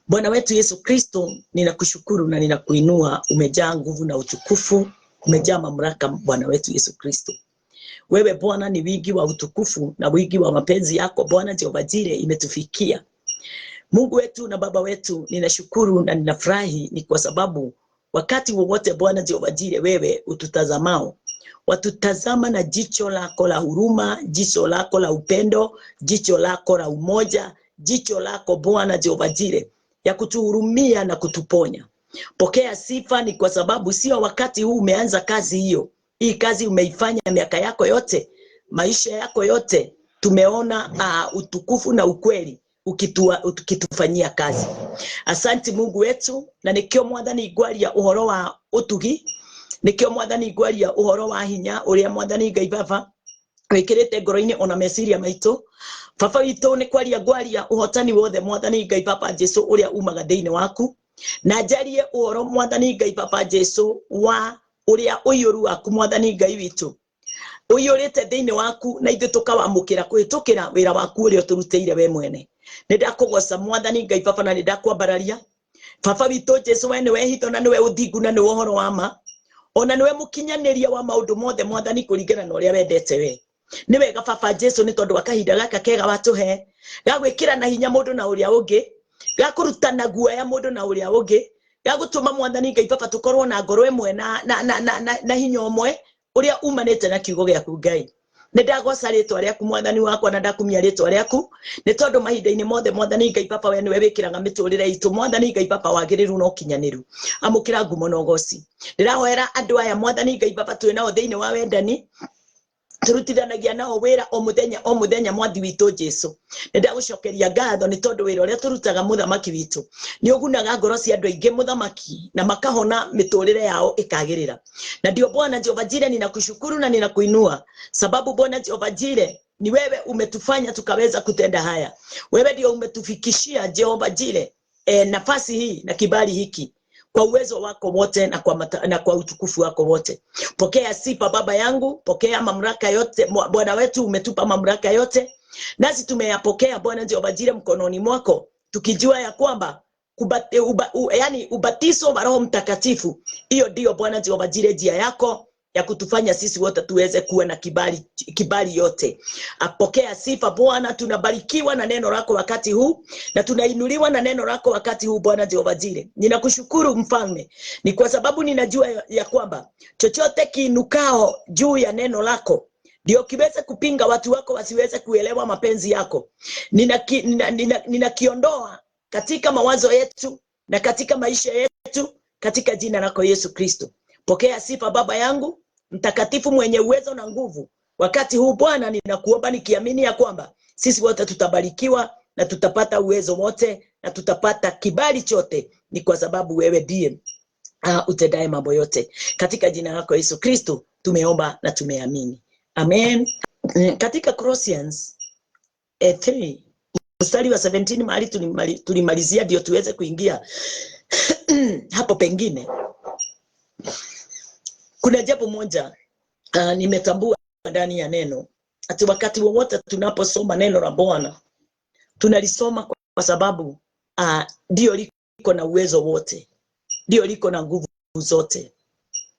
Bwana wetu Yesu Kristo, ninakushukuru na ninakuinua. Umejaa nguvu na utukufu, umejaa mamlaka Bwana wetu Yesu Kristo. Wewe Bwana ni wingi wa utukufu na wingi wa mapenzi yako Bwana Jehova Jire imetufikia. Mungu wetu na Baba wetu, ninashukuru na ninafurahi ni kwa sababu wakati wowote Bwana Jehova Jire wewe ututazamao, watutazama na jicho lako la huruma, jicho lako la upendo, jicho lako la umoja, jicho lako Bwana Jehova Jire ya kutuhurumia na kutuponya. Pokea sifa ni kwa sababu sio wakati huu umeanza kazi hiyo. Hii kazi umeifanya miaka yako yote, maisha yako yote. Tumeona utukufu na ukweli ukitufanyia kazi. Asante Mungu wetu, na nikio mwathani igwaria uhoro wa utugi, nikio mwathani igwaria uhoro wa hinya uria mwathani Ngai Baba wikirite ngoro-ini ona meciria maitu. Baba witũ nĩ kwaria ngwaria ũhotani wothe mwathani Ngai Baba Jesu uria umaga thĩinĩ waku, na njarie ũhoro mwathani Ngai Baba Jesu wa uria ũiyũru waku mwathani Ngai witũ ũiyũrĩte thĩinĩ waku, na ithuĩ tũkawamũkĩra kũhĩtũkĩra wĩra waku ũrĩa ũtũrutĩire we mwene. Nĩndakũgoca mwathani Ngai Baba na nĩndakwambararia. Baba witũ Jesu, we nĩwe hitho na nĩwe ũthingu na nĩwe ũhoro wa ma, ona nĩwe mũkinyanĩria wa maũndũ mothe mwathani kũringana na ũrĩa wendete we. Ni wega Baba Jesu nĩ tondũ wa kahinda gaka kega watũhe ga gwĩkĩra na hinya mũndũ na ũrĩa ũngĩ, ga kũrutana guoya mũndũ na ũrĩa ũngĩ, ga gũtũma mwathani Ngai Baba tũkorwo na ngoro ĩmwe na hinya ũmwe ũrĩa umanĩte na kiugo gĩaku Ngai. Nĩndagoca rĩtwa rĩaku mwathani wakwa na ndakumia rĩtwa rĩaku, nĩ tondũ mahinda-inĩ mothe mwathani Ngai Baba we nĩwe wĩkĩraga mĩtũrĩre itũ mwathani Ngai Baba wagĩrĩru na ũkinyanĩru. Amũkĩra ngumo na ũgoci. Ndĩrahoera andũ aya mwathani Ngai Baba twĩ nao thĩinĩ wa wendani, turutithanagia nao wĩra o mũthenya mwathi witũ Jesu. Nĩndagũcokeria ngatho nĩ tondũ wĩra ũrĩa tũrutaga mũthamaki witũ nĩ ũgunaga ngoro cia andũ aingĩ mũthamaki, na makahona mĩtũrĩre yao ĩkagĩrĩra. Na ndio Bwana Jehova Jire ninakushukuru na ninakuinua, sababu Bwana Jehova Jire ni wewe umetufanya tukaweza kutenda haya. Wewe ndio umetufikishia Jehova Jire nafasi hii na kibali hiki kwa uwezo wako wote na kwa utukufu wako wote. Pokea sifa Baba yangu, pokea mamlaka yote. Bwana wetu umetupa mamlaka yote, nasi tumeyapokea Bwana Jehova Jire mkononi mwako, tukijua ya kwamba ubatizo wa Roho Mtakatifu, hiyo ndio Bwana Jehova Jire njia yako ya kutufanya sisi wote tuweze kuwa na kibali yote. Apokea sifa Bwana. Tunabarikiwa na neno lako wakati huu, na tunainuliwa na neno lako wakati huu Bwana Jehova Jire. Ninakushukuru Mfalme, ni kwa sababu ninajua ya kwamba chochote kiinukao juu ya neno lako ndio kiweze kupinga watu wako wasiweze kuelewa mapenzi yako. Ninakiondoa katika mawazo yetu na katika maisha yetu katika jina lako Yesu Kristo. Pokea sifa Baba yangu mtakatifu mwenye uwezo na nguvu. Wakati huu Bwana ninakuomba nikiamini ya kwamba sisi wote tutabarikiwa na tutapata uwezo wote na tutapata kibali chote, ni kwa sababu wewe ndiye utendaye mambo yote. Katika jina lako Yesu Kristo tumeomba na tumeamini. Amen. Katika Colossians 3 mstari wa 17 mahali tulimalizia ndio tuweze kuingia hapo pengine. Kuna jambo moja nimetambua ndani ya neno, ati wakati wowote tunaposoma neno la Bwana tunalisoma kwa sababu ndio liko na uwezo wote, ndio liko na nguvu zote.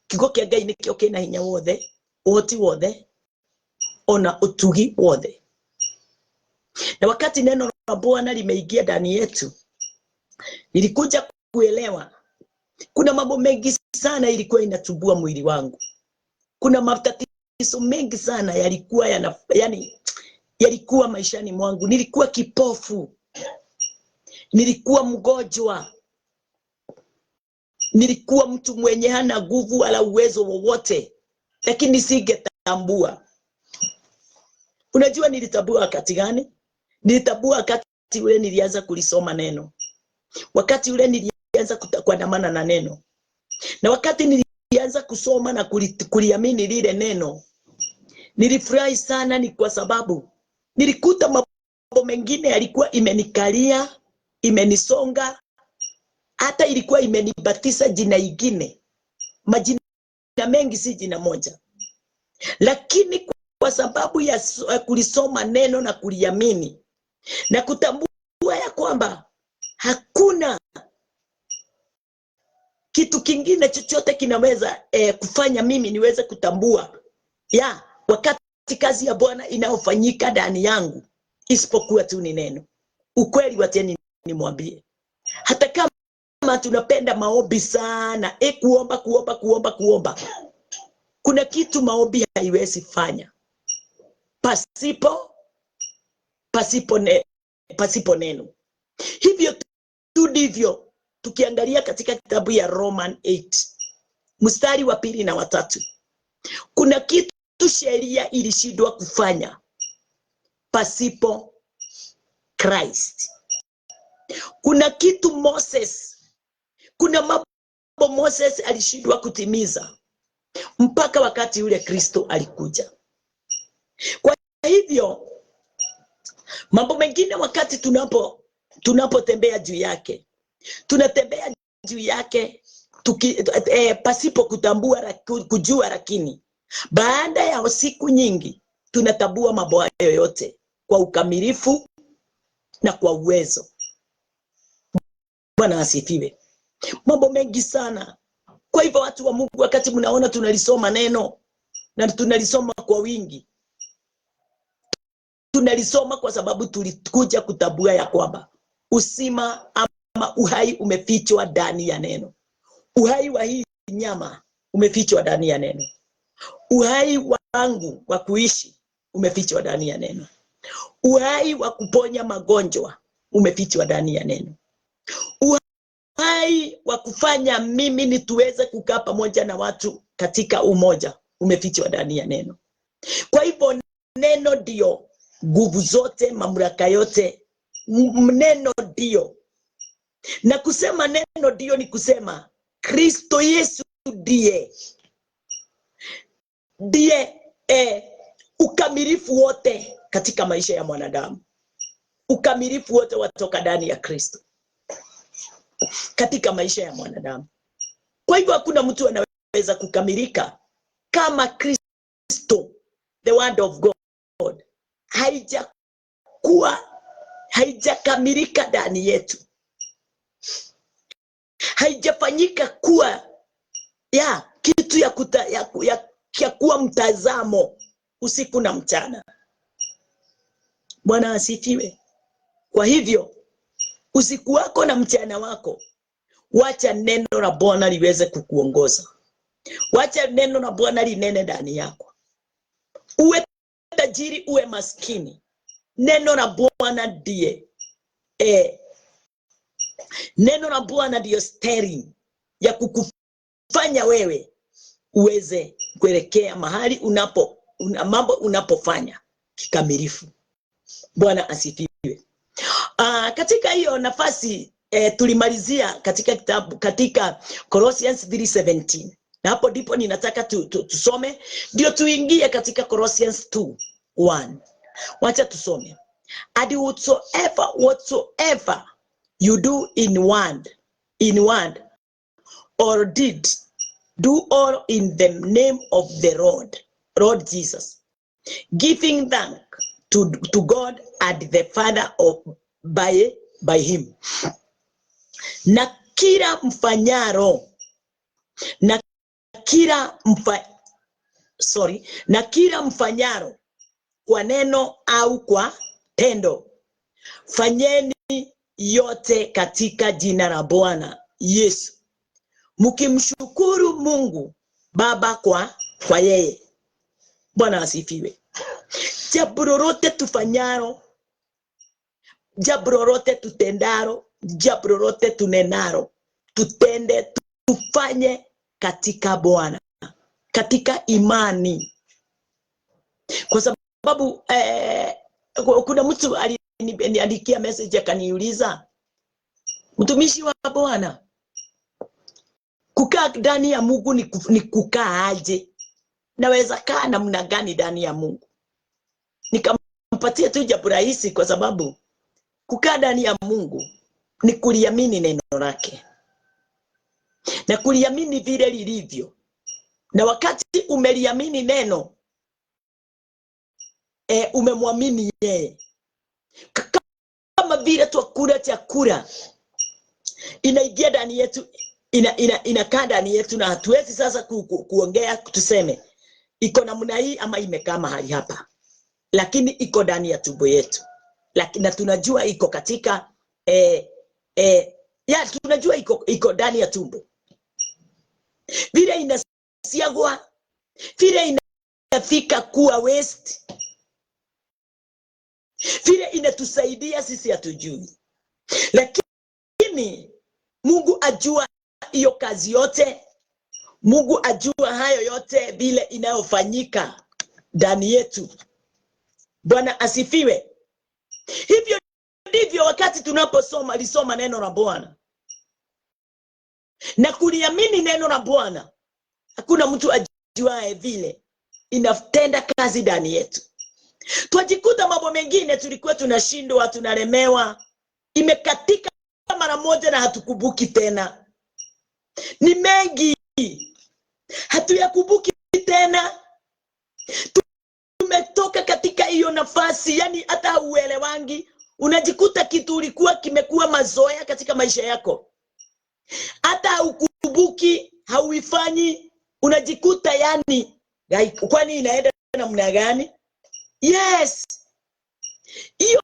Kiugo kĩa Ngai nĩkĩo kĩna hinya wothe, ũhoti wothe, ona utugi wothe. Na wakati neno la Bwana limeingia ndani yetu, nilikuja kuelewa kuna mambo mengi sana ilikuwa inatubua mwili wangu. Kuna matatizo mengi sana yalikuwa maishani mwangu. Nilikuwa kipofu, nilikuwa mgonjwa, nilikuwa mtu mwenye hana nguvu wala uwezo wowote, lakini singetambua. Unajua nilitambua wakati gani? Nilitambua wakati ule nilianza kulisoma neno, wakati ule nilianza kuandamana na neno, na wakati nilianza kusoma na kuliamini lile neno, nilifurahi sana. Ni kwa sababu nilikuta mambo mengine yalikuwa imenikalia, imenisonga, hata ilikuwa imenibatiza jina ingine, majina mengi si jina moja. Lakini kwa sababu ya kulisoma neno na kuliamini na kutambua ya kwamba Hakuna kitu kingine chochote kinaweza kufanya mimi niweze kutambua wakati kazi ya Bwana inayofanyika ndani yangu, isipokuwa tu ni neno. Ukweli wateni nimwambie, hata kama tunapenda maombi sana, kuomba, kuna kitu maombi haiwezi fanya pasipo neno. Hivyo tu ndivyo tukiangalia katika kitabu ya Roman 8 mstari wa 2 na 3, kuna kitu sheria ilishindwa kufanya pasipo Christ. Kuna kitu kuna mambo Moses alishindwa kutimiza mpaka wakati ule Kristo alikuja. Kwa hivyo mambo mengine wakati tunapotembea juu yake, tunatembea juu yake pasipo kujua, lakini baada ya siku nyingi tunatambua mambo hayo yote kwa ukamilifu na kwa uwezo. Bwana asifiwe. Mambo mengi sana. Kwa hivyo watu wa Mungu, wakati mnaona tunalisoma neno na tunalisoma kwa wingi, tunalisoma kwa sababu tulikuja kutambua ya kwamba uzima ama uhai umefichwa ndani ya neno. Uhai wa hii nyama umefichwa ndani ya neno. Uhai wangu wa kuishi umefichwa ndani ya neno. Uhai wa kuponya magonjwa umefichwa ndani ya neno. Uhai wa kufanya mimi nituweze kukaa pamoja na watu katika umoja umefichwa ndani ya neno. Kwa hivyo neno ndio nguvu zote, mamlaka yote. Neno ndio. Na kusema neno ndio ni kusema Kristo Yesu ndiye ukamilifu wote katika maisha ya mwanadamu. Ukamilifu wote watoka ndani ya Kristo katika maisha ya mwanadamu. Kwa hivyo hakuna mtu anaweza kukamilika kama Kristo, the word of God, haijakamilika ndani yetu, haijafanyika kuwa kitu ya kuwa mtazamo usiku na mchana. Bwana asifiwe. Kwa hivyo usiku wako na mchana wako, wacha neno la Bwana liweze kukuongoza. Wacha neno la Bwana linene ndani yako. Uwe tajiri uwe maskini, neno la Bwana ndiye neno la Bwana ndio steering ya kukufanya wewe uweze kuelekea mahali mambo unapofanya kikamilifu. Bwana asifiwe. Katika hiyo nafasi tulimalizia katika Colossians 3:17. Na hapo ndipo ninataka tusome ndio tuingie katika Colossians 2:1. Wacha tusome. And whatsoever you do in word or deed, do all in the name of the Lord Jesus, giving thanks to God and the Father by him. Na kila mfanyaro kwa neno au kwa tendo, fanyeni yote katika jina la Bwana Yesu, mkimshukuru Mungu Baba kwa yeye. Bwana asifiwe. Jambo lolote tufanyaro, jambo lolote tutendaro, jambo lolote tunenaro, tufanye katika Bwana, katika imani. Kwa sababu kuna mtu aliniandikia message akaniuliza, mtumishi wa Bwana, kukaa ndani ya Mungu ni kukaa aje? Naweza kaa namna gani ndani ya Mungu? Nikampatia tu jambo rahisi, kwa sababu kukaa ndani ya Mungu ni kuliamini neno lake na kuliamini vile lilivyo. Na wakati umeliamini neno, umemwamini yeye. Kama vile twakula chakula inaingia ndani yetu, inakaa ndani yetu, na hatuwezi sasa kuongea tuseme iko namna hii ama imekaa mahali hapa, lakini iko ndani ya tumbo yetu. Lakini na tunajua iko katika tunajua iko ndani ya tumbo. Vile inasiagwa, vile inafika kuwa waste, vile inatusaidia sisi hatujui. Lakini Mungu ajua hiyo kazi yote. Mungu ajua hayo yote vile inayofanyika ndani yetu. Bwana asifiwe. Hivyo ndivyo wakati lisoma neno la Bwana na kuliamini neno la Bwana, hakuna mtu ajuae vile inatenda kazi ndani yetu. Twajikuta mambo mengine tulikuwa tunashindwa, tunalemewa, imekatika mara moja na hatukumbuki tena. Ni mengi hatuyakumbuki tena. Tumetoka katika hiyo nafasi, yani hata hauelewangi. Unajikuta kitu ulikuwa kimekuwa mazoea katika maisha yako, hata haukumbuki, hauifanyi. Unajikuta yani kwani inaenda namna gani? Yes, hiyo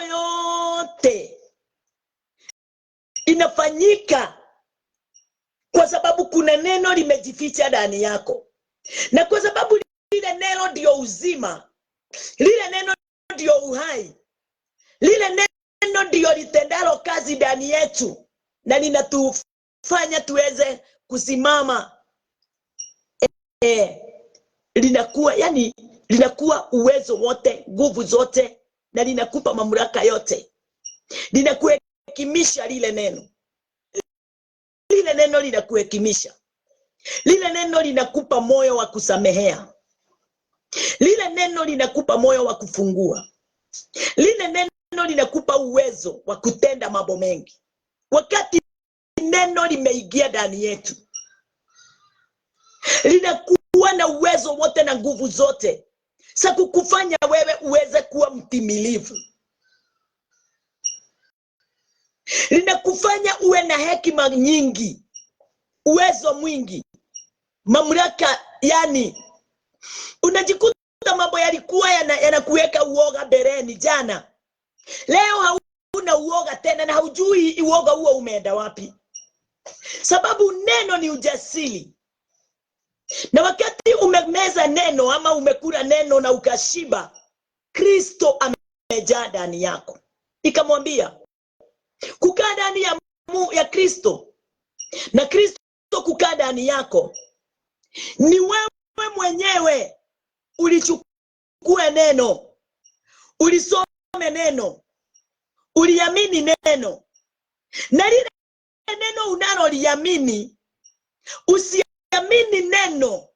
yote inafanyika kwa sababu kuna neno limejificha ndani yako, na kwa sababu lile neno ndio uzima, lile neno ndio uhai, lile neno ndio litendalo kazi ndani yetu, na linatufanya tuweze kusimama. Linakuwa yani, linakuwa uwezo wote, nguvu zote, na linakupa mamlaka yote. Linakuhekimisha lile neno. Lile neno linakuhekimisha. Lile neno linakupa moyo wa kusamehea. Lile neno linakupa moyo wa kufungua. Lile neno linakupa uwezo wa kutenda mambo mengi. Wakati neno limeingia ndani yetu, linakuwa na uwezo wote na nguvu zote za kukufanya wewe uweze kuwa mtimilivu. Linakufanya uwe na hekima nyingi, uwezo mwingi, mamlaka. Yani unajikuta mambo yalikuwa yanakuweka uoga bereni jana, leo hauna uoga tena, na haujui uoga huo umeenda wapi, sababu neno ni ujasiri. Na wakati umemeza neno ama umekula neno na ukashiba, Kristo amejaa ndani yako. Ikamwambia kukaa ndani ya Kristo na Kristo kukaa ndani yako, ni wewe mwenyewe ulichukue neno, ulisome neno, uliamini neno, na lile neno unaloliamini, usiamini neno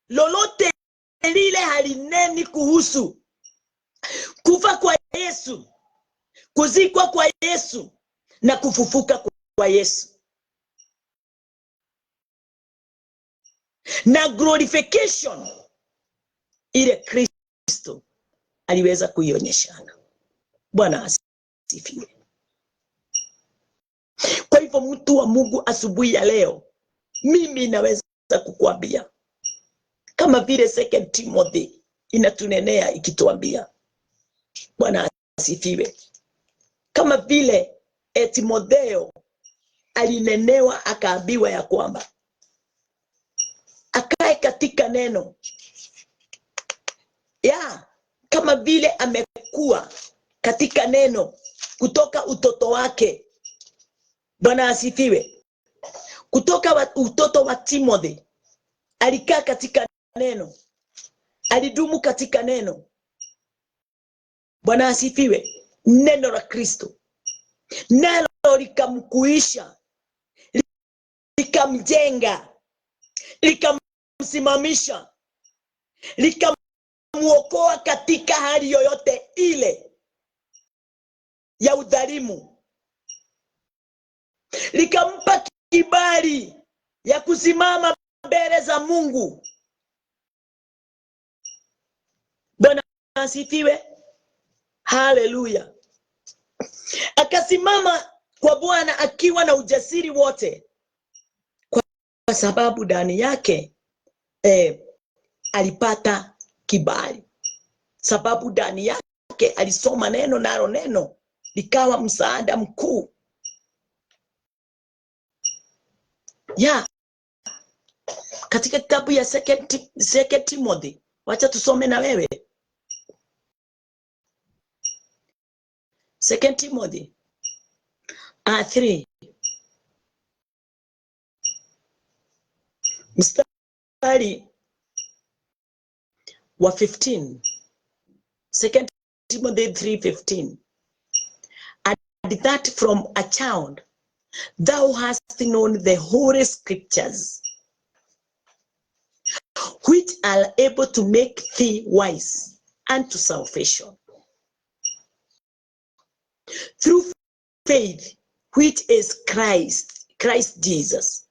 lolote lile halineni kuhusu kufa kwa Yesu, kuzikwa kwa Yesu na kufufuka kwa Yesu, na glorification ile Kristo aliweza kuionyeshana. Bwana asifiwe. Kwa hivyo mtu wa Mungu, asubuhi ya leo mimi naweza kukuambia kama vile 2 Timothy inatunenea ikituambia, Bwana asifiwe, kama vile Timotheo alinenewa akaambiwa ya kwamba akae katika neno, kama vile amekuwa katika neno kutoka utoto wake. Bwana asifiwe. Kutoka utoto wa Timothy alikaa katika neno, alidumu katika neno. Bwana asifiwe. Neno la Kristo, neno likamkuisha, likamjenga, likamsimamisha, likamuokoa katika hali yoyote ile ya udhalimu, likampa kibali ya kusimama mbele za Mungu. Bwana asifiwe. Haleluya. Akasimama kwa Bwana akiwa na ujasiri wote, kwa sababu ndani yake alipata kibali. Sababu ndani yake alisoma neno, nalo neno likawa msaada mkuu. Katika kitabu ya Second Timothy, wacha tusome na wewe. Second Timothy 3 mstari wa 15. Second Timothy 3:15. And that from a child thou hast known the holy scriptures, which are able to make thee wise unto salvation, through faith which is Christ Jesus.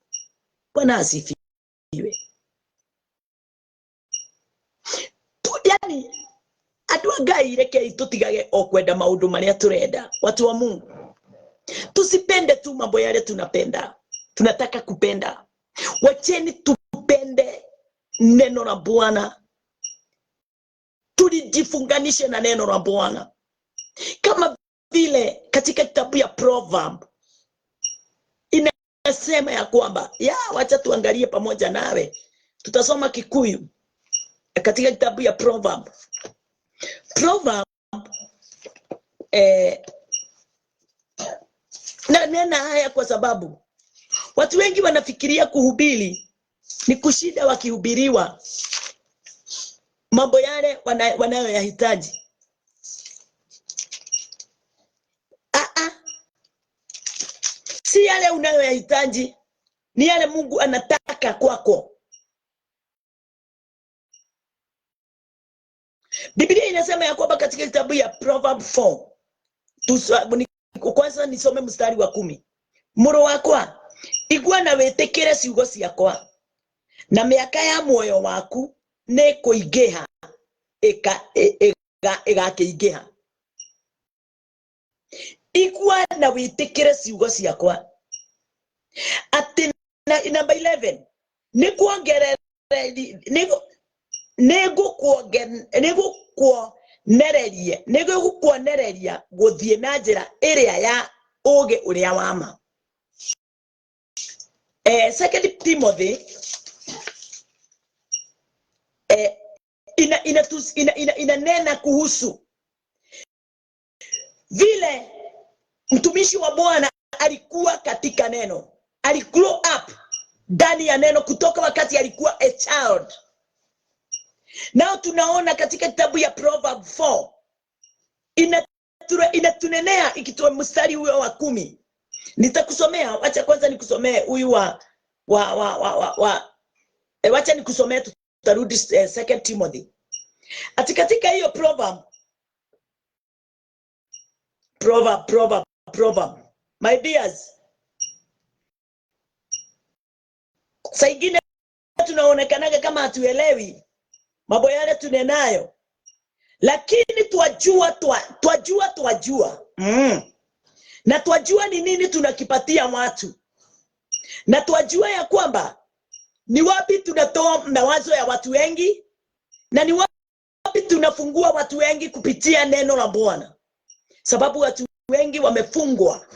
Bwana asifiwe. Yani atuangai reke tutigage okwenda maundu maria turenda. Watu wa Mungu, tusipende tu mambo yale tunapenda, tunataka kupenda. Wacheni tupende neno la Bwana, tulijifunganishe na neno la Bwana, kama vile katika kitabu ya Proverb inasema ya kwamba wacha tuangalie pamoja nawe. Tutasoma Kikuyu katika kitabu ya Proverb. Na nena haya kwa sababu watu wengi wanafikiria kuhubiri ni kushinda wakihubiriwa mambo yale wanayoyahitaji. Si yale unayoyahitaji, ni yale Mungu anataka kwako. Biblia inasema ya kwamba katika kitabu ya Proverb 4, kwanza nisome mstari wa 10. Muro wakwa, igua na wetekere ciugo ciakwa, na miaka ya muoyo waku ne kuingiha igakiingiha. Igua na wetekere ciugo ciakwa. Ati number 11, nigukuonereria guthie na njira iria ya uge uria wama. Second Timothy inanena kuhusu vile mtumishi wa Bwana alikuwa katika neno, aligrow up ndani ya neno kutoka wakati alikuwa a child. Nao tunaona katika kitabu ya Proverb 4 inatunenea ikitoa mstari huo wa 10. Nitakusomea, acha kwanza nikusomee huyu wacha nikusomee, tutarudi Second Timothy. Katika hiyo Proverb, my dears, saingine tunaonekanaga kama hatuelewi mambo yale tunenayo, lakini twajua na twajua ni nini tunakipatia watu, na twajua ya kwamba ni wapi tunatoa mawazo ya watu wengi, na ni wapi tunafungua watu wengi kupitia neno la Bwana. Sababu watu wengi wamefungwa,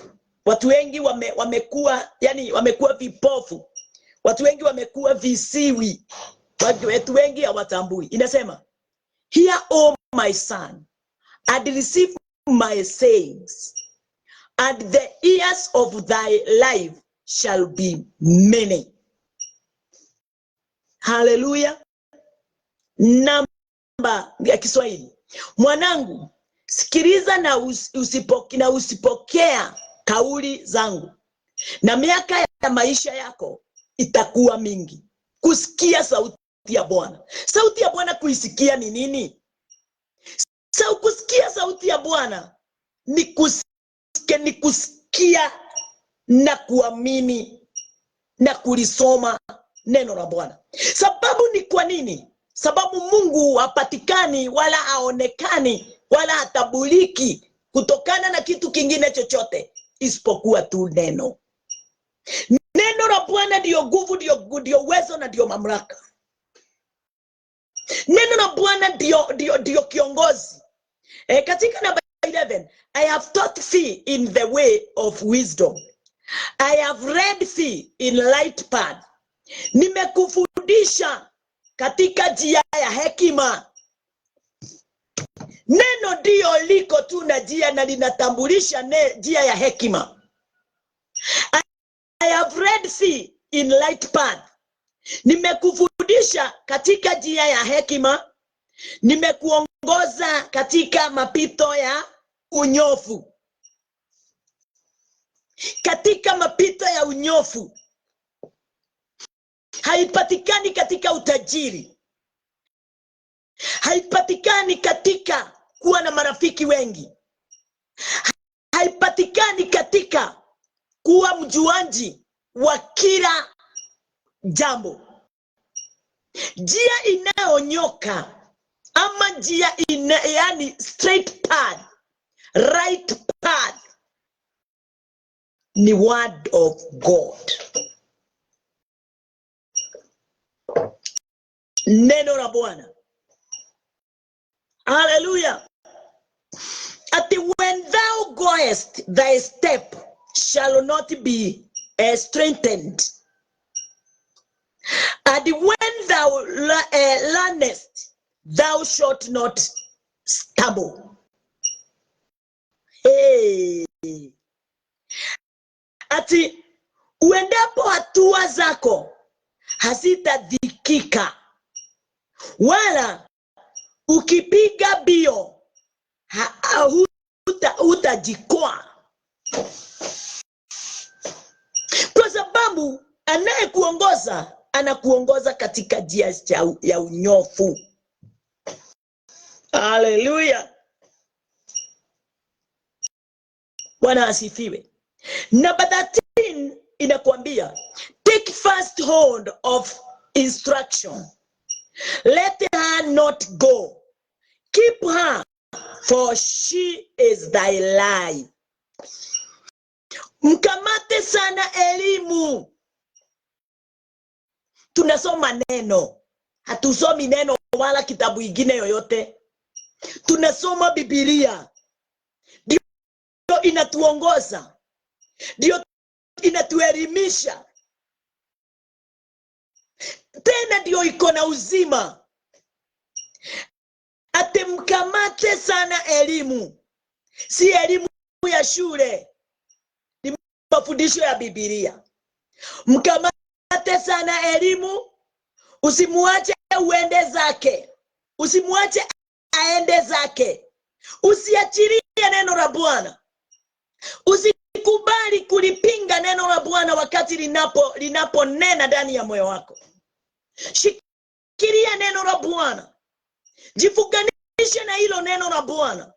watu wengi wamekuwa vipofu, watu wengi wamekuwa visiwi, watu wengi hawatambui. Inasema, hear, O my son, and receive my sayings, and the years of thy life shall be many. Hallelujah. Namba ya Kiswahili, mwanangu, sikiliza na usipokea kauli zangu, na miaka ya maisha yako itakuwa mingi. Kusikia sauti ya Bwana. Sauti ya Bwana kuisikia ni nini? Kusikia sauti ya Bwana ni kusikia na kuamini na kulisoma neno la Bwana. Sababu ni kwa nini? Sababu Mungu hapatikani wala haonekani wala hatabuliki kutokana na kitu kingine chochote isipokuwa tu neno. Neno la Bwana ndio nguvu, ndio uwezo na ndio mamlaka. Neno la Bwana ndio kiongozi. Katika namba 11, I have taught thee in the way of wisdom. I have led thee in light path. Nimekufundisha katika njia ya hekima. Neno ndio liko tu na njia na linatambulisha njia ya hekima. I have led thee in light path. Nimekufundisha katika njia ya hekima. Nimekuongoza katika mapito ya unyofu. Katika mapito ya unyofu. Haipatikani katika utajiri. Haipatikani katika kuwa na marafiki wengi. Haipatikani katika kuwa mjuaji wa kila jambo. Njia inayonyoka ama njia yani straight path, right path ni word of God. Neno la Bwana. Hallelujah. At when thou goest, thy step shall not be strengthened. And when thou learnest, thou shalt not stumble. Hey. Ati uendapo hatua zako hazitadhikika, wala ukipiga bio hutajikwaa. Kwa sababu anayekuongoza anakuongoza katika njia ya unyofu. Hallelujah. Bwana asifiwe. Number 13 inakwambia, take first hold of instruction. Let her not go. Keep her, for she is thy life. Mkamate sana elimu. Tunasoma neno. Hatusomi neno wala kitabu ingine yoyote. Tunasoma Biblia. Ndio inatuongoza. Ndio inatuelimisha. Tena ndio iko na uzima. Atemkamate sana elimu. Si elimu ya shule. Ni mafundisho ya Biblia. Mkamate sana elimu. Usimuache uende zake. Usimuache aende zake. Usiachilie neno la Bwana. Usikubali kulipinga neno la Bwana wakati linaponena ndani ya moyo wako. Shikilia neno la Bwana. Jifunganishe na hilo neno la Bwana.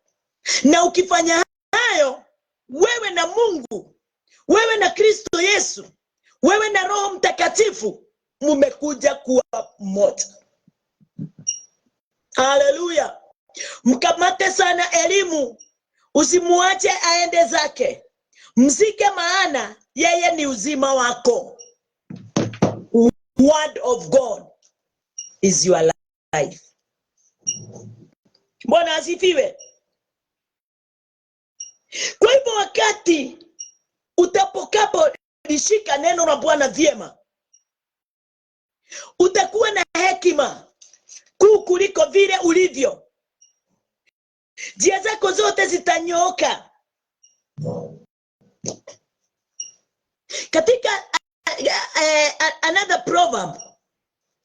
Na ukifanya hayo, wewe na Mungu, wewe na Kristo Yesu, wewe na Roho Mtakatifu mmekuja kuwa mmoja. Hallelujah. Mkamate sana elimu. Usimuache aende zake. Mzike, maana yeye ni uzima wako. Word of God is your life. Bwana asifiwe. Kwa hivyo wakati utapokapo lishika neno la Bwana vyema, utakuwa na hekima kuu kuliko vile ulivyo. Njia zako zote zitanyooka. Katika another proverb,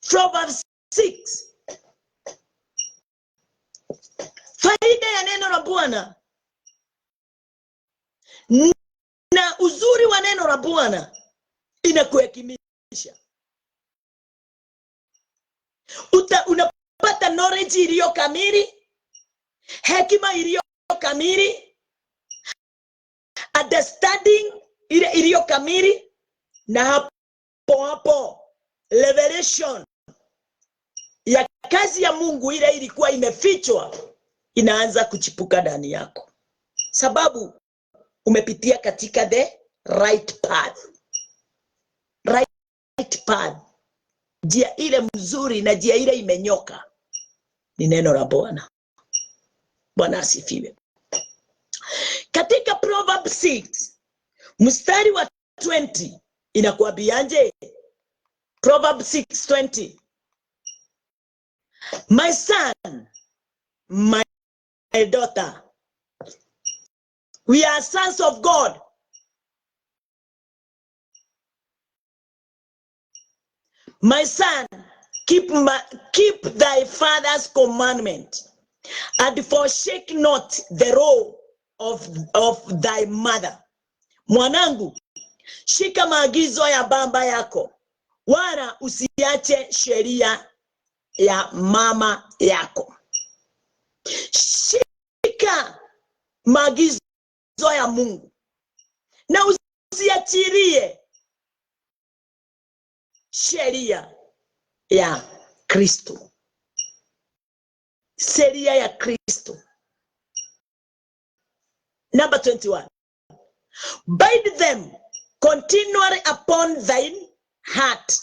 Proverbs 6. Faida ya neno la Bwana na uzuri wa neno la Bwana inakuhekimisha. Unapata knowledge iliyo kamili, hekima iliyo kamili, understanding iliyo kamili, na hapo revelation ya kazi ya Mungu ile ilikuwa imefichwa inaanza kuchipuka ndani yako. Sababu umepitia katika the right path. Right path, njia ile mzuri na njia ile imenyoka ni neno la Bwana. Bwana asifiwe. Katika Proverbs 6 mstari wa 20 inakuambiaje? Proverbs 6:20, my son, my daughter, we are sons of God. My son, keep thy father's commandment, and forsake not the law of thy mother. Mwanangu, shika maagizo ya baba yako, wala usiache sheria ya mama yako. Shika maagizo ya Mungu na usiachilie sheria ya Kristo. Sheria ya Kristo. Number 21. Bind them continually upon thine heart,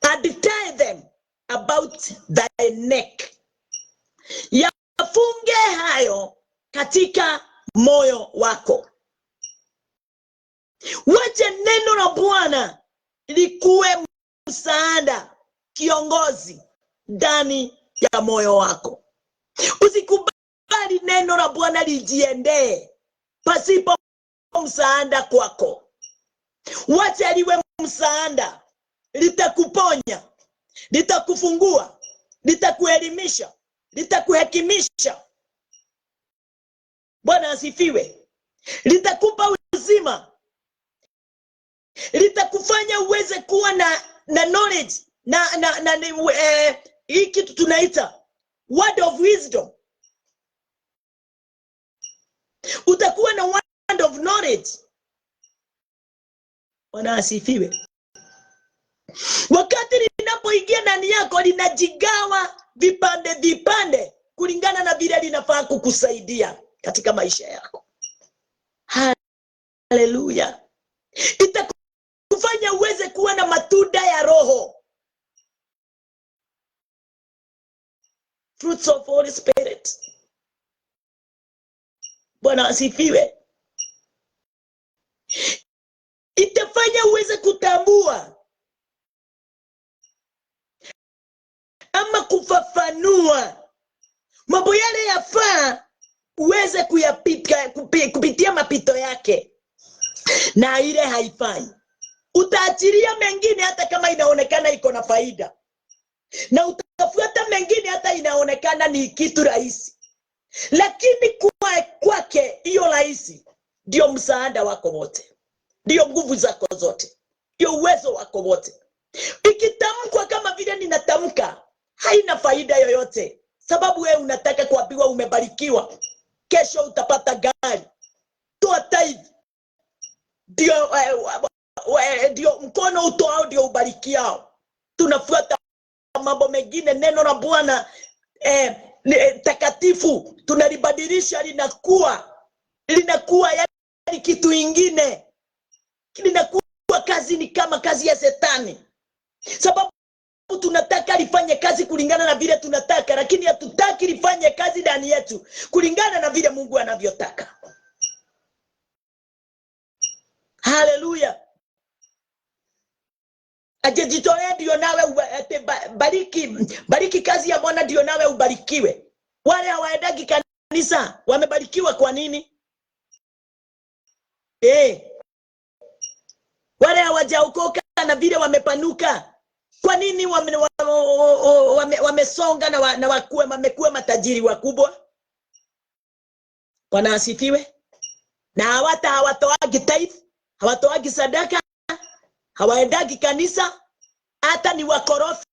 and tie them about thy neck. Yafunge hayo katika moyo wako. Wacha neno la Bwana likuwe msaada, kiongozi ndani ya moyo wako. Usikubali neno la Bwana lijiendee pasipo msaada kwako. Wacha liwe msaada, litakuponya, litakufungua, litakuelimisha, litakuhekimisha. Bwana asifiwe. Litakupa uzima, litakufanya uweze kuwa na knowledge hii kitu tunaita word of wisdom. Utakuwa na word of knowledge. Bwana asifiwe. Wakati linapoingia ndani yako, linajigawa vipande kulingana na vile linafaa kukusaidia katika maisha yako. Haleluya. Itakufanya uweze kuwa na matunda ya Roho. Fruits of Holy Spirit. Bwana asifiwe. Itafanya uweze kutambua ama kufafanua mambo yale yafaa uweze kupitia mapito yake, na ile haifai utaachilia mengine hata kama inaonekana iko na faida, na utafuata mengine hata inaonekana ni kitu rahisi, lakini kwake hiyo rahisi ndio msaada wako wote, ndio nguvu zako zote, ndio uwezo wako wote. Ikitamkwa kama vile ninatamka, haina faida yoyote, sababu wewe unataka kuambiwa umebarikiwa, kesho utapata gari. Toa tithe, ndio mkono utoao ndio ubarikiao. Tunafuata mambo mengine, neno la Bwana takatifu tunalibadilisha, linakuwa yani kitu ingine, linakuwa kazi ni kama kazi ya Shetani, sababu tunataka lifanye kazi kulingana na vile tunataka, lakini hatutaki lifanye kazi ndani yetu kulingana na vile Mungu anavyotaka. Haleluya. Ajejitolea ndio nawe bariki kazi ya Bwana ndio nawe ubarikiwe. Wale hawaendagi kanisa wamebarikiwa kwa nini? Wale hawajaokoka na vile wamepanuka, kwa nini wamesonga na wamekuwa matajiri wakubwa? Bwana asifiwe. Na hawatoagi tithe, hawatoagi sadaka, hawaendagi kanisa, hata ni wakorofi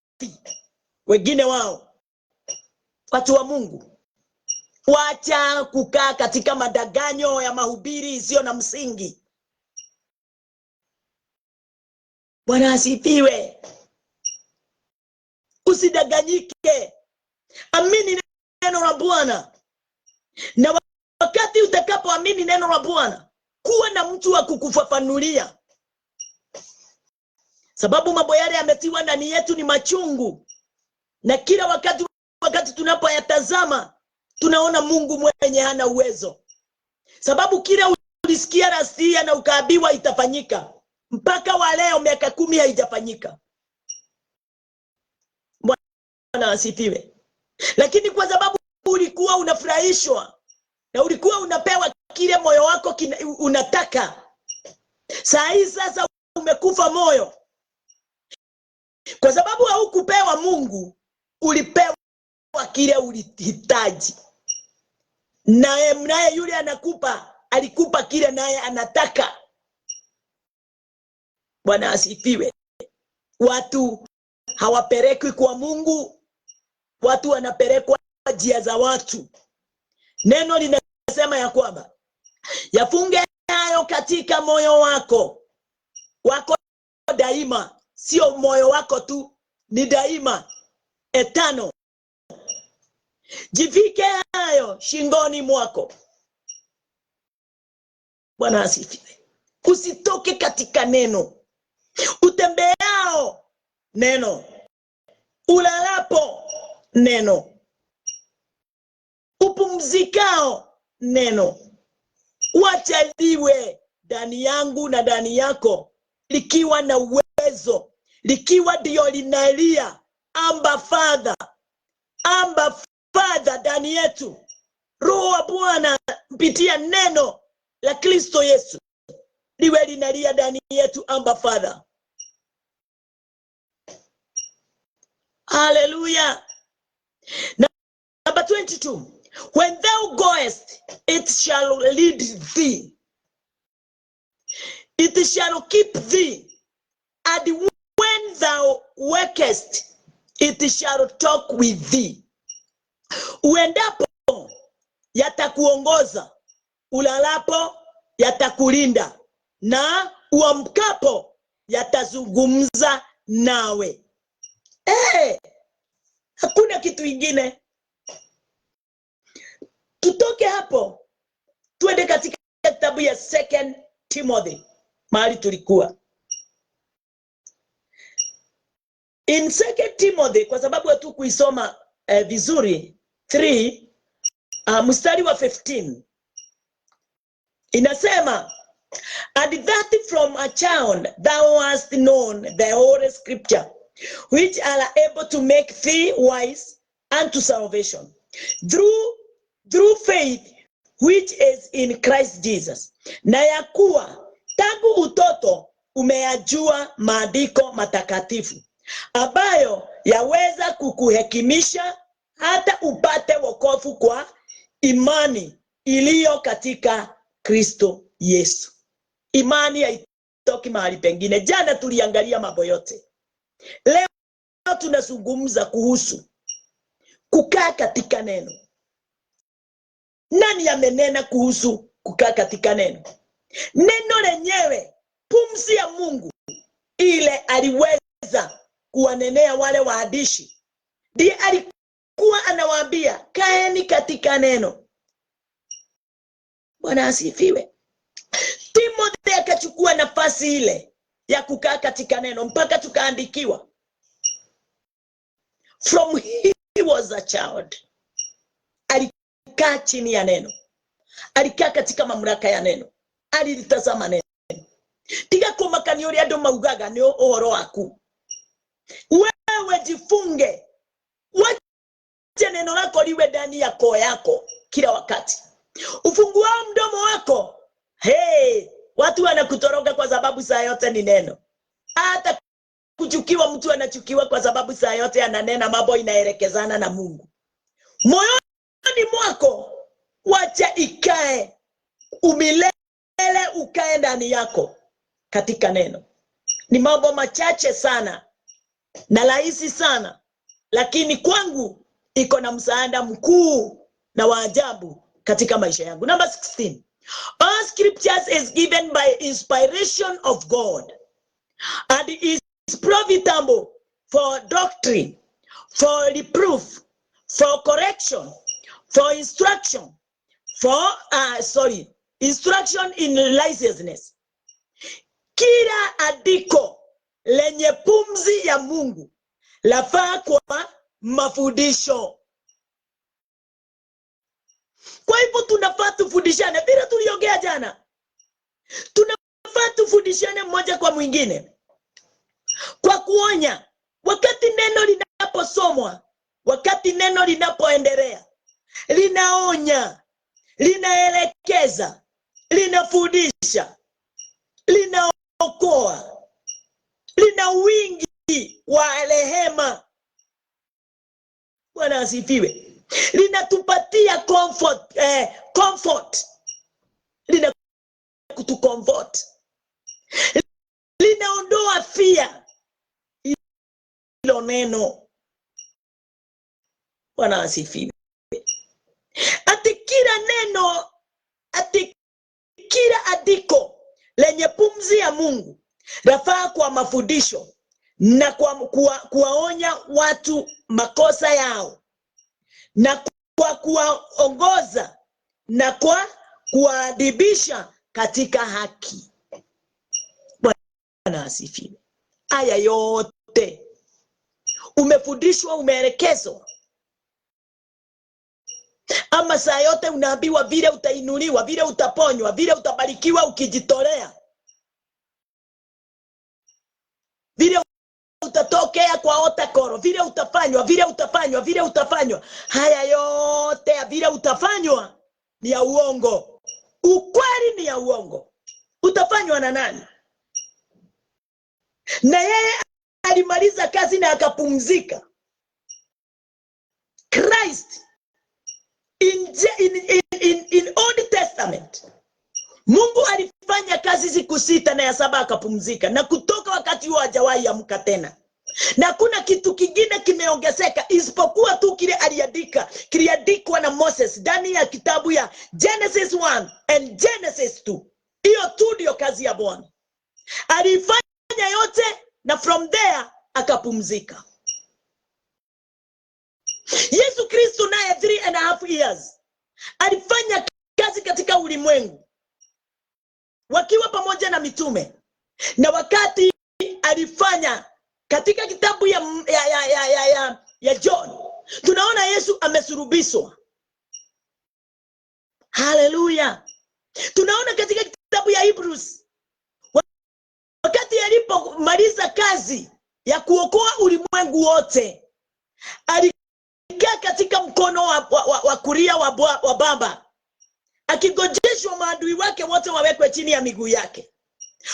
wengine wao. Watu wa Mungu, wacha kukaa katika madaganyo ya mahubiri isiyo na msingi. Bwana asifiwe. Usidanganyike. Amini neno la Bwana. Na wakati utakapoamini neno la Bwana, kuwa na mtu wa kukufafanulia, sababu mambo yale yametiwa ndani yetu ni machungu, na kila wakati tunapoyatazama tunaona Mungu mwenye hana uwezo, sababu kila ulisikia rasia na ukaambiwa itafanyika, mpaka wa leo miaka 10 haijafanyika. Bwana asifiwe. Lakini kwa sababu ulikuwa unafurahishwa na ulikuwa unapewa kile moyo wako unataka, saa hii sasa umekufa moyo, kwa sababu haukupewa Mungu, ulipewa kile ulihitaji. Naye yule anakupa, alikupa kile naye anataka. Bwana asifiwe. Watu hawapelekwi kwa Mungu, watu wanapelekwa njia za watu. Neno linasema ya kwamba yafunge hayo katika moyo wako daima, sio moyo wako tu, ni daima, etano. Jivike hayo shingoni mwako. Bwana asifiwe. Usitoke katika neno. Utembeao neno, ulalapo neno, upumzikao neno. Wacha liwe ndani yangu na ndani yako, likiwa na uwezo, likiwa ndio linalia Amba Father ndani yetu. Roho wa Bwana kupitia neno la Kristo Yesu liwe linalia ndani yetu Amba Father. Hallelujah. Number 22. When thou goest, it shall lead thee. It shall keep thee. And when thou wakest, it shall talk with thee. Uendapo yatakuongoza, ulalapo yatakulinda, na uamkapo yatazungumza nawe. Hakuna kitu ingine. Tutoke hapo tuende katika kitabu ya 2 Timothy mahali tulikuwa. In 2 Timothy, kwa sababu hatu kuisoma vizuri, 3 mstari wa 15 inasema, and that from a child thou hast known the Holy Scripture, which are able to make thee wise unto salvation through faith which is in Christ Jesus. Na ya kuwa tangu utoto umeyajua maandiko matakatifu, ambayo yaweza kukuhekimisha hata upate wokovu kwa imani iliyo katika Kristo Yesu. Imani haitoki mahali pengine. Jana tuliangalia mambo yote. Leo tunazungumza kuhusu kukaa katika neno. Nani amenena kuhusu kukaa katika neno? Neno lenyewe, pumzi ya Mungu ile aliweza kuwanenea wale waandishi, ndiye alikuwa anawaambia kaeni katika neno. Bwana asifiwe. Timothy akachukua nafasi ile ya kukaa katika neno mpaka tukaandikiwa. From he was a child, alikaa chini ya neno, alikaa katika mamlaka ya neno, alilitazama neno. Tiga kumakani uri andu maugaga ni uhoro waku. Wewe jifunge, wacha neno lako liwe ndani ya koo yako kila wakati. Ufungue mdomo wako. Watu wanakutoroka kwa sababu saa yote ni neno. Hata kuchukiwa, mtu anachukiwa kwa sababu saa yote ananena mambo inaelekezana na Mungu. Moyoni mwako wacha ikae umilele, ukae ndani yako katika neno. Ni mambo machache sana na rahisi sana, lakini kwangu iko na msaada mkuu na wa ajabu katika maisha yangu. Number 16. All scriptures is given by inspiration of God and is profitable for doctrine, for reproof, for correction, for instruction, instruction in righteousness. Kila andiko lenye pumzi ya Mungu lafaa kwa mafundisho. Kwa hivyo tunafaa tufundishane bila tuliongea jana. Tunafaa tufundishane mmoja kwa mwingine kwa kuonya. Wakati neno linaposomwa, wakati neno linapoendelea, linaonya, linaelekeza, linafundisha, linaokoa, lina wingi wa rehema. Bwana asifiwe. Linatupatia comfort. Lina kutucomfort. Linaondoa fear. Hilo neno. Bwana asifiwe. Ati kila andiko lenye pumzi ya Mungu lafaa kwa mafundisho na kuwaonya watu makosa yao, na kwa kuwaongoza na kwa kuwaadibisha katika haki. Bwana asifiwe. Aya yote umefundishwa, umeelekezwa, ama saa yote unaambiwa vile utainuliwa, vile utaponywa, vile utabarikiwa ukijitolea, vile utatokea kwa otakoro, vile utafanywa. Haya yote ya vile utafanywa ni ya uongo. Ukweli ni ya uongo. Utafanywa na nani? Na yeye alimaliza kazi na akapumzika. Christ in Old Testament, Mungu alifanya kazi siku 6 na ya 7 akapumzika, na kutoka wakati huo hajawahi amka tena. Na kuna kitu kingine kimeongezeka isipokuwa tu kile kiliandikwa na Moses ndani ya kitabu ya Genesis 1 and Genesis 2. Hiyo tu ndio kazi ya Bwana. Alifanya yote na from there akapumzika. Yesu Kristo naye 3.5 years alifanya kazi katika ulimwengu wakiwa pamoja na mitume. Na wakati alifanya katika kitabu ya John, tunaona Yesu amesulubishwa. Haleluya. Tunaona katika kitabu ya Hebrews, wakati alipomaliza kazi ya kuokoa ulimwengu wote, alikaa katika mkono wa kulia wa Baba, akigojeshwa maadui wake wote wawekwe chini ya miguu yake.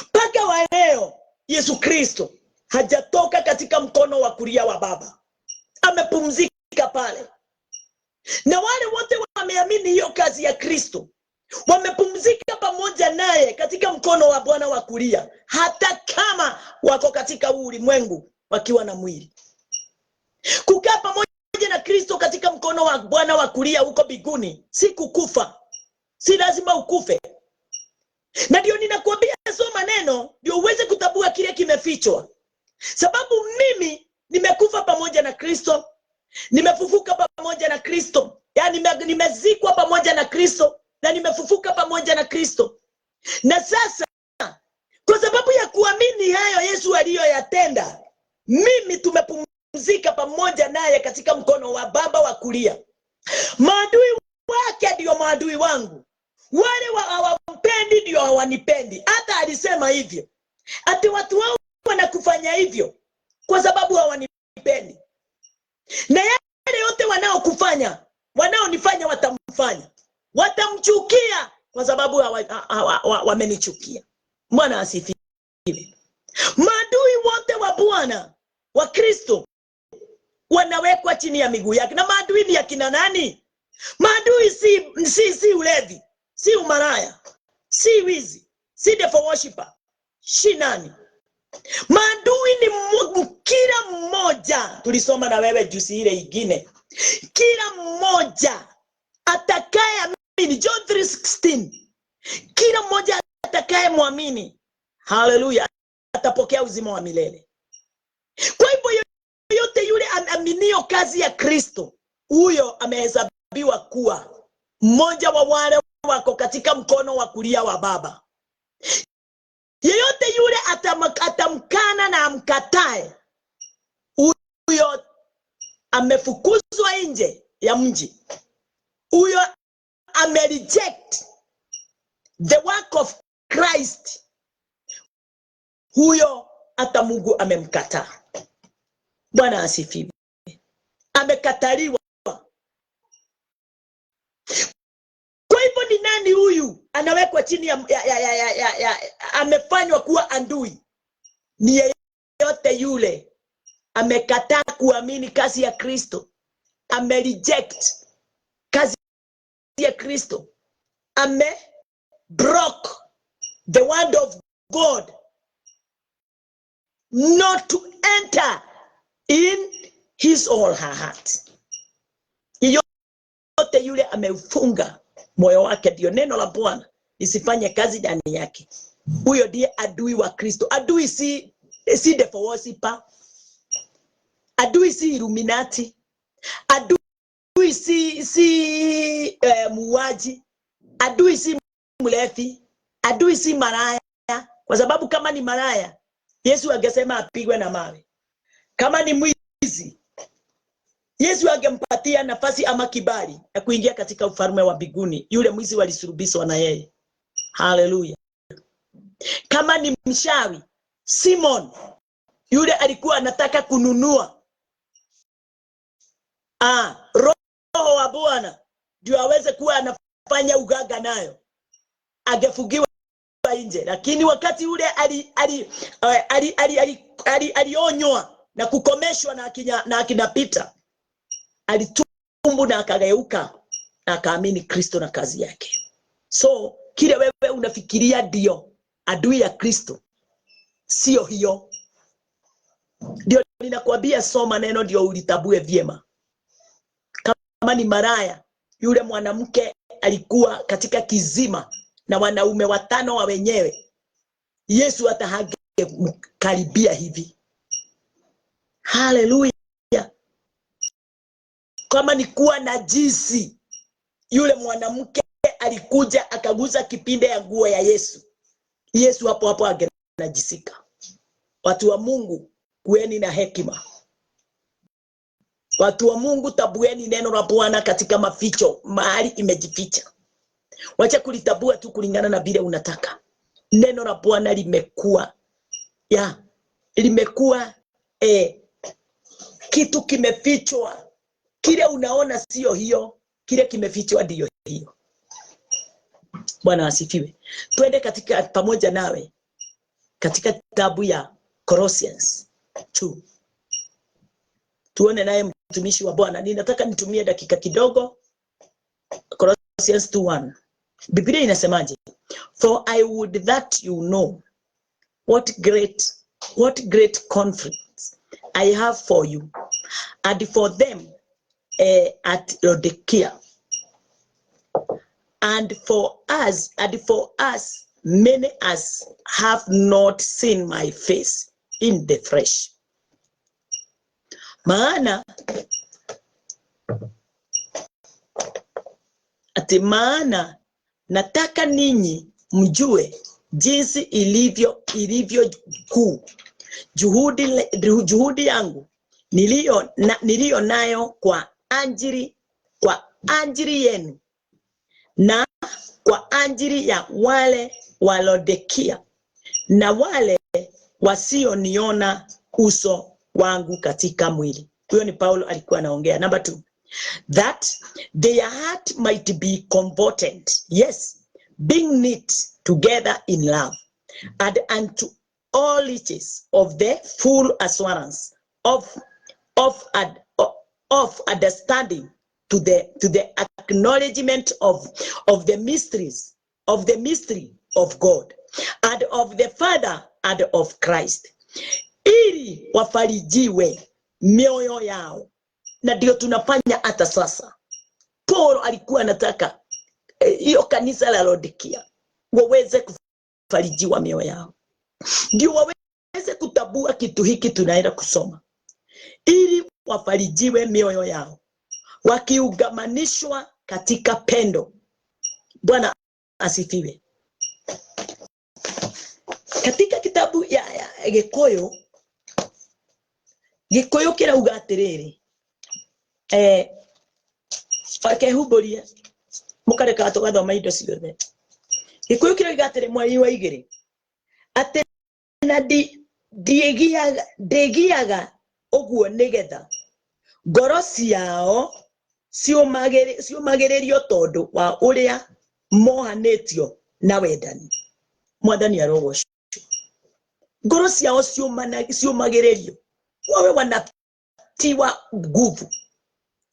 Mpaka wa leo Yesu Kristo hajatoka katika mkono wa kulia wa Baba. Amepumzika pale. Na wale wote wameamini hiyo kazi ya Kristo wamepumzika pamoja naye katika mkono wa Bwana wa kulia, hata kama wako katika ulimwengu wakiwa na mwili. Kukaa pamoja na Kristo katika mkono wa Bwana wa kulia huko mbinguni si kukufa. Si lazima ukufe. Na ndio ninakuambia soma neno ndio uweze kutambua kile kimefichwa. Sababu mimi nimekufa pamoja na Kristo, nimefufuka pamoja na Kristo. Yaani nimezikwa pamoja na Kristo na nimefufuka pamoja na Kristo. Na sasa kwa sababu ya kuamini hayo Yesu aliyoyatenda, mimi tumepumzika pamoja naye katika mkono wa Baba wa kulia. Maadui wake ndio maadui wangu. Wale hawampendi ndio hawanipendi. Hata alisema hivyo. Ati watu wao wanakufanya hivyo kwa sababu hawanipendi. Na yale yote wanaonifanya watamfanya. Watamchukia kwa sababu wamenichukia. Bwana asifiwe. Maadui wote wa Bwana wa Kristo wanawekwa chini ya miguu yake. Na maadui ni akina nani? Maadui si ulevi, si umaraya, si wizi, si devil worshiper. Si nani? Maadui ni kila mmoja. Tulisoma na wewe juzi ile ingine. Kila mmoja atakaye amini, John 3:16. Kila mmoja atakaye muamini, haleluya, atapokea uzima wa milele. Kwa hivyo yote yule aminio kazi ya Kristo, huyo amehesabiwa kuwa mmoja wa wale wako katika mkono wa kulia wa Baba. Yeyote yule atamkana na amkatae, huyo amefukuzwa nje ya mji. Huyo amereject the work of Christ. Huyo hata Mungu amemkataa. Bwana asifiwe. Amekataliwa. Kwa hivyo ni nani huyu anawekwa chini amefanywa kuwa adui? Ni yeyote yule amekataa kuamini kazi ya Kristo, amereject kazi ya Kristo, broke the word of God, not to enter in his or her heart. Yeyote yule ameufunga moyo wake, ndio neno la Bwana isifanye kazi ndani yake. Huyo ndiye adui wa Kristo. Adui si devil worshiper. Adui si Illuminati. Adui si muuaji. Adui si mlevi. Adui si maraya. Kwa sababu kama ni maraya, Yesu angesema apigwe na mawe. Kama ni mwizi, Yesu angempatia nafasi ama kibali ya kuingia katika ufalme wa mbinguni. Yule mwizi walisulubishwa na yeye. Haleluya. Kama ni mshawi, Simon, yule alikuwa anataka kununua roho wa Bwana ndio aweze kuwa anafanya uganga nayo, angefugiwa nje. Lakini wakati ule alionywa na kukomeshwa na akina Peter, alitumbu na akageuka na akaamini Kristo na kazi yake. So kile wewe unafikiria ndio adui ya Kristo, sio hiyo. Ndio ninakwambia, soma neno ndio ulitabue vyema. Kama ni maraya, yule mwanamke alikuwa katika kizima na wanaume 5 wa wenyewe, Yesu hata hangekaribia hivi. Haleluya. Kama ni kuwa najisi, yule mwanamke alikuja akaguza kipinde ya nguo ya Yesu, Yesu hapo angenajisika. Watu wa Mungu, kueni na hekima. Watu wa Mungu, tabueni neno la Bwana katika maficho, mahali imejificha. Wacha kulitabua tu kulingana na vile unataka. Neno la Bwana limekuwa kitu kimefichwa. Kile unaona sio hiyo, kile kimefichwa ndio hiyo. Bwana asifiwe. Twende katika pamoja nawe katika kitabu ya Colossians 2. Tuone naye mtumishi wa Bwana. Ninataka nitumie dakika kidogo. Colossians 2:1. Biblia inasemaje? For I would that you know what great confidence I have for you and for them at Laodicea, and for us many as have not seen my face in the flesh. Maana nataka ninyi mjue jinsi ilivyo kuu juhudi yangu nilio nayo kwa ajili yenu na kwa ajili ya wale wa Laodikia na wale wasioniona uso wangu katika mwili. Huyo ni Paulo alikuwa anaongea. Number 2, that their heart might be comforted, yes, being knit together in love, and unto all riches of the full assurance of understanding, to the acknowledgement of the mystery of God and of the Father and of Christ, ili wafarijiwe mioyo yao. Na ndio tunafanya hata sasa. Paulo alikuwa anataka hiyo kanisa la Laodikia waweze kufarijiwa mioyo yao, ndio waweze kutabua kitu hiki tunaenda kusoma, ili wafarijiwe mioyo yao, wakiungamanishwa katika pendo. Bwana asifiwe. Katika kitabu ya Gikuyu kirauga atiriri, akehuboria mukareka tugathoma indo ciothe. Gikuyu kirauga atiri mweri wa 2 ati na ndigiaga uguo nigetha ngoro ciao ciumagiririo tondu wa uria mohanitio na wendani. Mwathani arogocwo. Ngoro ciao ciumagiririo. Wawe wanatiwa nguvu,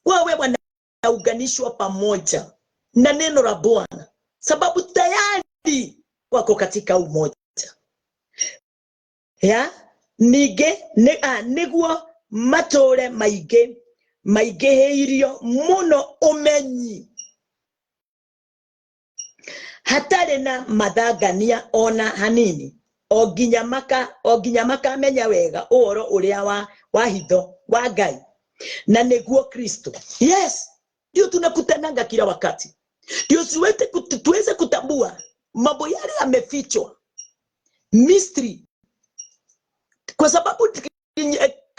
wawe wanaunganishwa pamoja na neno la Bwana, sababu tayari wako katika umoja. Niguo matore maigeheirio muno umenyi, hatari na mathangania ona hanini, o nginya makamenya wega uhoro uria wa hitho wa Ngai na niguo Kristo. Yes, ndio tunakutananga kila wakati, ndio tuweze kutambua mambo yale yamefichwa, mystery, kwa sababu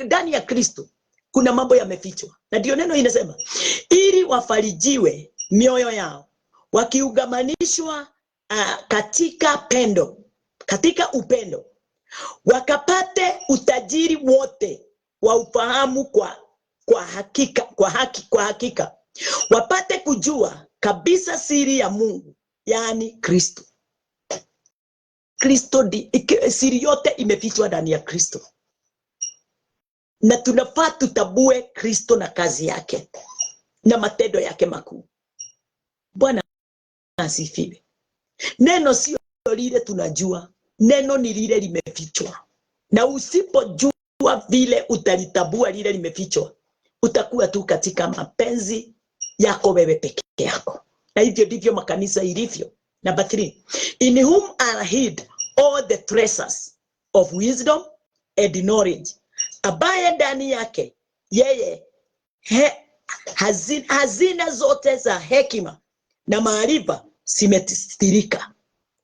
ndani ya Kristo kuna mambo yamefichwa. Na ndio neno inasema ili wafarijiwe mioyo yao wakiungamanishwa katika upendo, wakapate utajiri wote wa ufahamu kwa hakika, wapate kujua kabisa siri ya Mungu, yani Kristo. Siri yote imefichwa ndani ya Kristo, na tunafaa tutabue Kristo na kazi yake na matendo yake makuu. Bwana asifiwe. Neno sio lile tunajua, neno ni lile limefichwa, na usipojua vile utalitabua lile limefichwa, utakuwa tu katika mapenzi yako wewe peke yako. Na hivyo ndivyo makanisa ilivyo. Number 3, in whom are hid all the treasures of wisdom and knowledge. Abaye ndani yake yeye hazina zote za hekima na maarifa zimetistirika.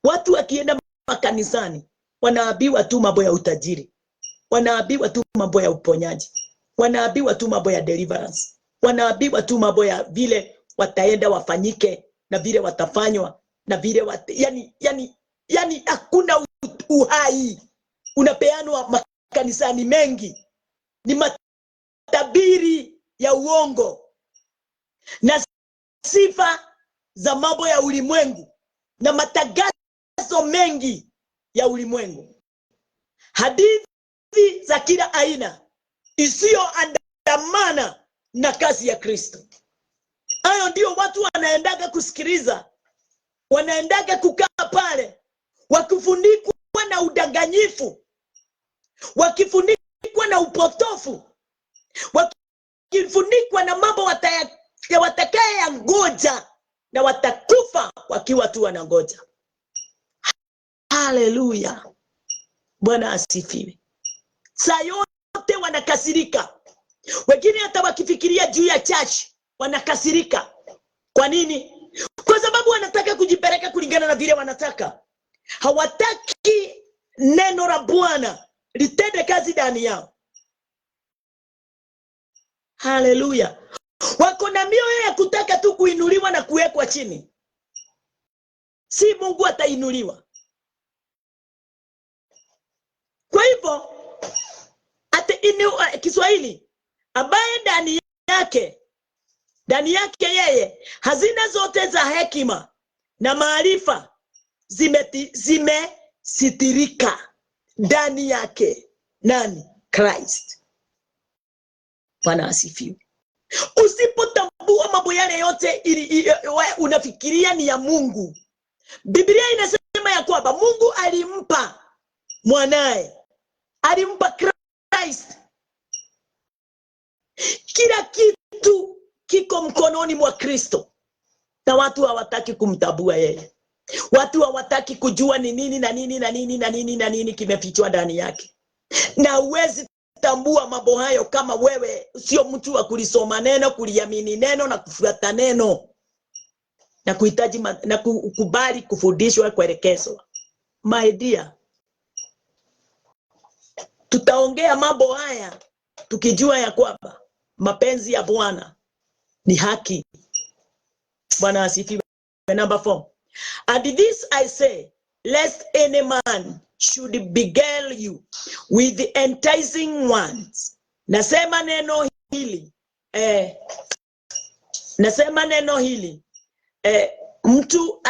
Watu wakienda makanisani wanaambiwa tu mambo ya utajiri, wanaambiwa tu mambo ya uponyaji, wanaambiwa tu mambo ya deliverance, wanaambiwa tu mambo ya vile wataenda wafanyike na vile watafanywa na vile yani hakuna uhai unapeanwa makanisani. Mengi ni matabiri ya uongo na sifa za mambo ya ulimwengu na matangazo mengi ya ulimwengu, hadithi za kila aina isiyoandamana na kazi ya Kristo. Hayo ndio watu wanaendaga kusikiliza, wanaendaga kukaa pale, wakifunikwa na udanganyifu, wakifunikwa na upotofu, wakifunikwa na mambo watakaye ya ngoja, na watakufa wakiwa tu wanangoja. Haleluya, Bwana asifiwe. Saa yote wanakasirika, wengine hata wakifikiria juu ya church wanakasirika. Kwa nini? Kwa sababu wanataka kujipeleka kulingana na vile wanataka. Hawataki neno la Bwana litende kazi ndani yao. Haleluya. Wako na mioyo ya kutaka tu kuinuliwa na kuwekwa chini. Si Mungu atainuliwa. Kwa hivyo Kiswahili, abaye ndani yake yeye hazina zote za hekima na maarifa zimesitirika ndani yake. Nani? Christ. Bwana asifiwe. Usipotambua mambo yale yote unafikiria ni ya Mungu. Biblia inasema ya kwamba Mungu alimpa mwanae, alimpa Christ. Kila kitu kiko mkononi mwa Kristo, na watu hawataki kumtambua yeye. Watu hawataki kujua ni nini na nini na nini na nini na nini kimefichwa ndani yake. Na uwezi tambua mambo hayo kama wewe sio mtu wa kulisoma neno, kuliamini neno na kufuata neno. na kuhitaji na kukubali kufundishwa, kuelekezwa. My dear, tutaongea mambo haya tukijua ya kwamba mapenzi ya Bwana ni haki. Bwana asifiwe. Number 4. And this I say, lest any man should beguile you with the enticing ones. Nasema neno hili mtu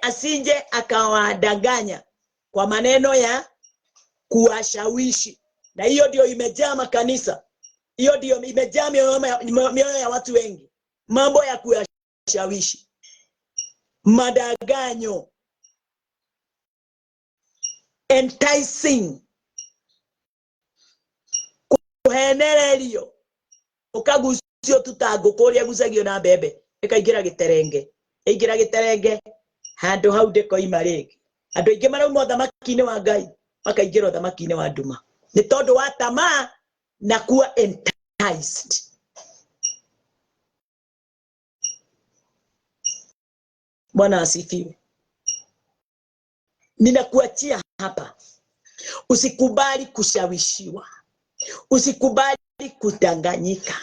asije akawadanganya kwa maneno ya kuwashawishi. Na hiyo ndio imejaa makanisa, hiyo ndio imejaa mioyo ya watu wengi, mambo ya kuwashawishi, madanganyo, enticing, kuhenerelio, ukagusio tutago koria gusagio na bebe ikaingira giterenge handu hau ndeko imarege. Andu aingi marauma thamaki-ini wa Ngai makaingira thamaki-ini wa nduma, ni tondu wa tamaa na kuwa enticed. Bwana asifiwe. Ninakuachia hapa, usikubali kushawishiwa, usikubali kudanganyika,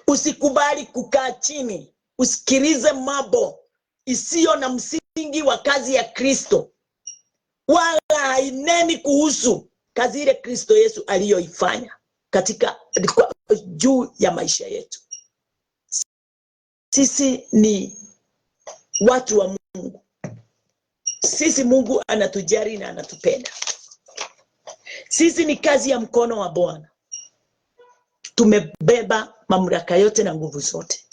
usikubali kukaa chini usikilize mambo isiyo na msingi wa kazi ya Kristo, wala haineni kuhusu kazi ile Kristo Yesu aliyoifanya katika juu ya maisha yetu. Sisi ni watu wa Mungu. Sisi Mungu anatujali na anatupenda. Sisi ni kazi ya mkono wa Bwana. Tumebeba mamlaka yote na nguvu zote.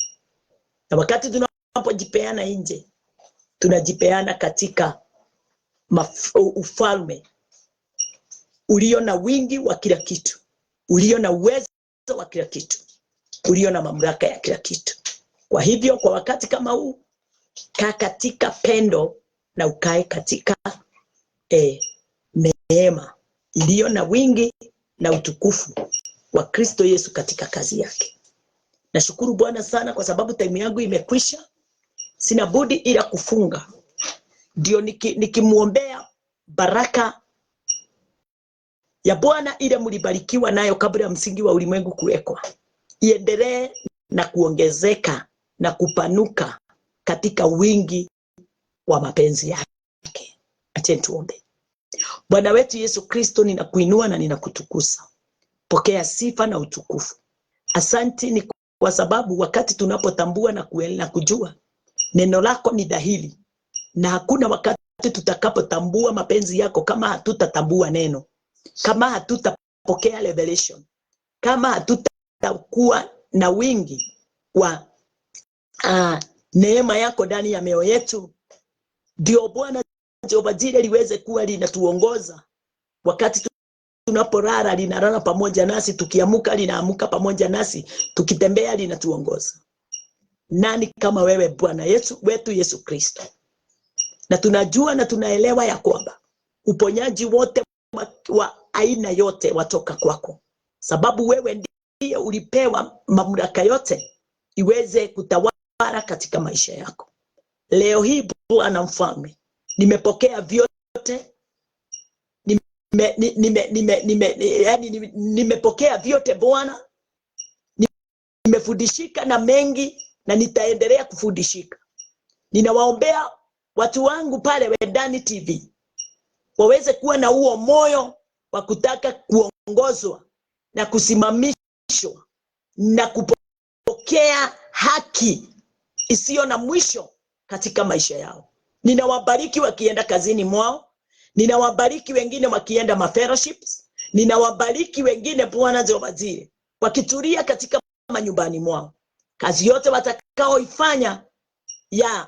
Na wakati tunapojipeana nje, tunajipeana katika ufalme ulio na wingi wa kila kitu, ulio na uwezo wa kila kitu, ulio na mamlaka ya kila kitu. Kwa hivyo kwa wakati kama huu, kaa katika pendo na ukae katika neema iliyo na wingi na utukufu wa Kristo Yesu katika kazi yake. Nashukuru Bwana sana kwa sababu time yangu imekwisha. Sina budi ila kufunga. Ndio nikimuombea baraka ya Bwana ile mlibarikiwa nayo kabla ya msingi wa ulimwengu kuwekwa, iendelee na kuongezeka na kupanuka katika wingi wa mapenzi yake. Acheni tuombe. Bwana wetu Yesu Kristo, ninakuinua na ninakutukuza. Pokea sifa na utukufu. Asante ni kwa sababu wakati tunapotambua na kujua neno lako ni dhahiri, na hakuna wakati tutakapotambua mapenzi yako kama hatutatambua neno, kama hatutapokea revelation, kama hatutakuwa na wingi wa neema yako ndani ya mioyo yetu. Ndio Bwana Jehova Jireh liweze kuwa linatuongoza. Wakati tunapolala linalala pamoja nasi, tukiamuka linaamuka pamoja nasi, tukitembea linatuongoza. Nani kama wewe Bwana Yesu wetu Yesu Kristo? Na tunajua na tunaelewa ya kwamba uponyaji wote wa aina yote watoka kwako, sababu wewe ndiye ulipewa mamlaka yote iweze kutawala katika maisha yako. Leo hii Bwana Mfalme, nimepokea vyote, nimepokea vyote Bwana. Nimefundishika na mengi na nitaendelea kufundishika. Ninawaombea watu wangu pale Wendani TV waweze kuwa na huo moyo wa kutaka kuongozwa na kusimamishwa na kupokea haki isiyo na mwisho katika maisha yao. Ninawabariki wakienda kazini mwao, ninawabariki wengine wakienda mafellowships, ninawabariki wengine Bwana Jehova Jireh wakitulia katika manyumbani mwao. Kazi yote watakaoifanya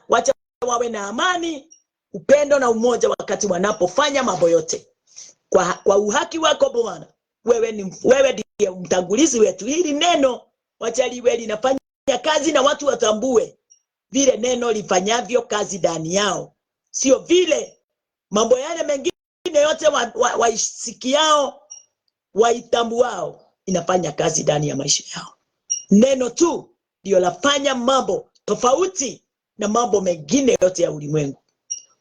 wacha wawe na amani, upendo na umoja wakati wanapofanya mambo yote kwa uhaki wako Bwana. Wewe ndiye mtangulizi wetu. Hili neno wacha liwe linafanya kazi na watu watambue vile neno lifanyavyo kazi ndani yao, sio vile mambo yale mengine yote waisikiao waitambuao inafanya kazi ndani ya maisha yao. Neno tu ndio lafanya mambo tofauti na mambo mengine yote ya ulimwengu.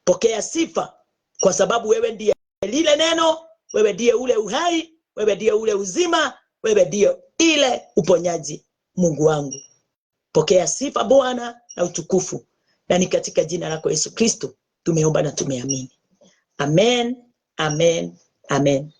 Pokea sifa kwa sababu wewe ndiye lile neno, wewe ndiye ule uhai, wewe ndiye ule uzima, wewe ndiye ile uponyaji. Mungu wangu, pokea sifa Bwana na utukufu, na ni katika jina lako Yesu Kristo tumeomba na tumeamini. Amen, amen, amen.